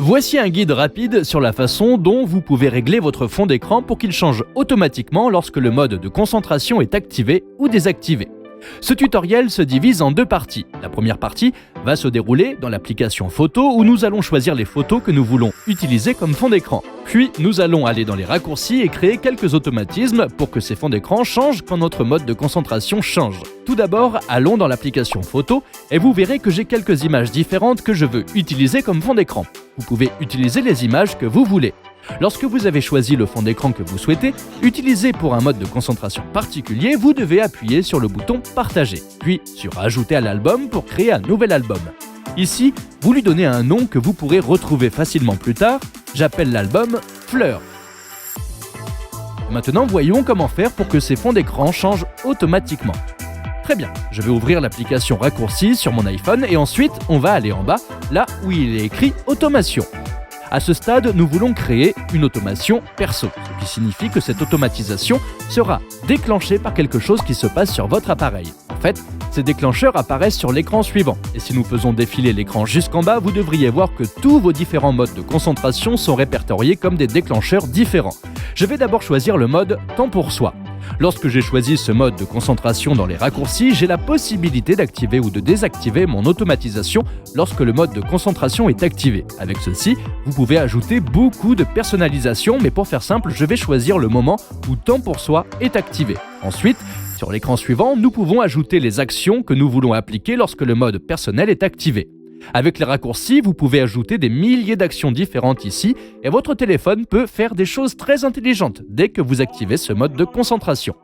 Voici un guide rapide sur la façon dont vous pouvez régler votre fond d'écran pour qu'il change automatiquement lorsque le mode de concentration est activé ou désactivé. Ce tutoriel se divise en deux parties. La première partie va se dérouler dans l'application photo où nous allons choisir les photos que nous voulons utiliser comme fond d'écran. Puis nous allons aller dans les raccourcis et créer quelques automatismes pour que ces fonds d'écran changent quand notre mode de concentration change. Tout d'abord, allons dans l'application photo et vous verrez que j'ai quelques images différentes que je veux utiliser comme fond d'écran. Vous pouvez utiliser les images que vous voulez. Lorsque vous avez choisi le fond d'écran que vous souhaitez utiliser pour un mode de concentration particulier, vous devez appuyer sur le bouton « Partager », puis sur « Ajouter à l'album » pour créer un nouvel album. Ici, vous lui donnez un nom que vous pourrez retrouver facilement plus tard. J'appelle l'album « Fleurs ». Maintenant, voyons comment faire pour que ces fonds d'écran changent automatiquement. Très bien, je vais ouvrir l'application Raccourcis sur mon iPhone et ensuite, on va aller en bas, là où il est écrit « Automation ». À ce stade, nous voulons créer une automation perso, ce qui signifie que cette automatisation sera déclenchée par quelque chose qui se passe sur votre appareil. En fait, ces déclencheurs apparaissent sur l'écran suivant. Et si nous faisons défiler l'écran jusqu'en bas, vous devriez voir que tous vos différents modes de concentration sont répertoriés comme des déclencheurs différents. Je vais d'abord choisir le mode « Temps pour soi ». Lorsque j'ai choisi ce mode de concentration dans les raccourcis, j'ai la possibilité d'activer ou de désactiver mon automatisation lorsque le mode de concentration est activé. Avec ceci, vous pouvez ajouter beaucoup de personnalisation, mais pour faire simple, je vais choisir le moment où Temps pour soi est activé. Ensuite, sur l'écran suivant, nous pouvons ajouter les actions que nous voulons appliquer lorsque le mode personnel est activé. Avec les raccourcis, vous pouvez ajouter des milliers d'actions différentes ici et votre téléphone peut faire des choses très intelligentes dès que vous activez ce mode de concentration.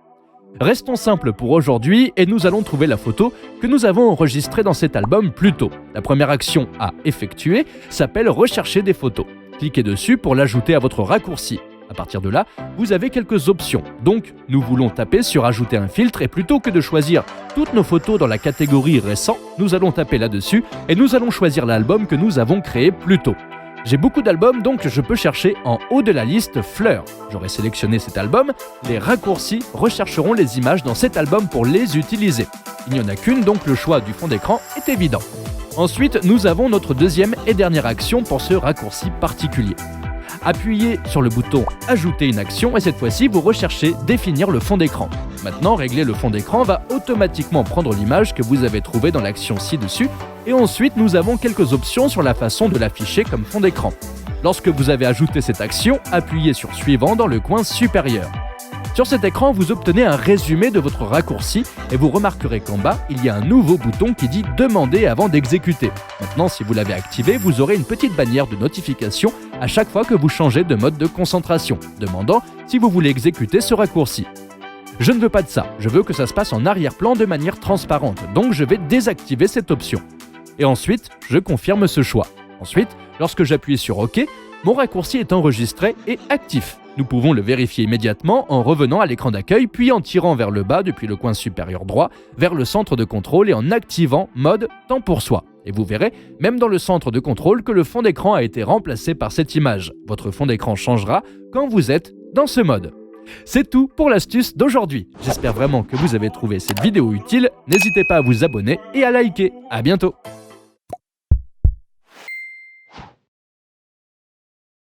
Restons simples pour aujourd'hui et nous allons trouver la photo que nous avons enregistrée dans cet album plus tôt. La première action à effectuer s'appelle « Rechercher des photos ». Cliquez dessus pour l'ajouter à votre raccourci. À partir de là, vous avez quelques options. Donc, nous voulons taper sur « Ajouter un filtre » et plutôt que de choisir toutes nos photos dans la catégorie « Récent », nous allons taper là-dessus et nous allons choisir l'album que nous avons créé plus tôt. J'ai beaucoup d'albums, donc je peux chercher en haut de la liste « Fleurs ». J'aurai sélectionné cet album. Les raccourcis rechercheront les images dans cet album pour les utiliser. Il n'y en a qu'une, donc le choix du fond d'écran est évident. Ensuite, nous avons notre deuxième et dernière action pour ce raccourci particulier. Appuyez sur le bouton « Ajouter une action » et cette fois-ci, vous recherchez « Définir le fond d'écran ». Maintenant, régler le fond d'écran va automatiquement prendre l'image que vous avez trouvée dans l'action ci-dessus et ensuite, nous avons quelques options sur la façon de l'afficher comme fond d'écran. Lorsque vous avez ajouté cette action, appuyez sur « Suivant » dans le coin supérieur. Sur cet écran, vous obtenez un résumé de votre raccourci et vous remarquerez qu'en bas, il y a un nouveau bouton qui dit « Demander avant d'exécuter ». Maintenant, si vous l'avez activé, vous aurez une petite bannière de notification à chaque fois que vous changez de mode de concentration, demandant si vous voulez exécuter ce raccourci. Je ne veux pas de ça, je veux que ça se passe en arrière-plan de manière transparente, donc je vais désactiver cette option. Et ensuite, je confirme ce choix. Ensuite, lorsque j'appuie sur OK, mon raccourci est enregistré et actif. Nous pouvons le vérifier immédiatement en revenant à l'écran d'accueil, puis en tirant vers le bas depuis le coin supérieur droit, vers le centre de contrôle et en activant mode Temps pour soi. Et vous verrez, même dans le centre de contrôle, que le fond d'écran a été remplacé par cette image. Votre fond d'écran changera quand vous êtes dans ce mode. C'est tout pour l'astuce d'aujourd'hui. J'espère vraiment que vous avez trouvé cette vidéo utile. N'hésitez pas à vous abonner et à liker. À bientôt.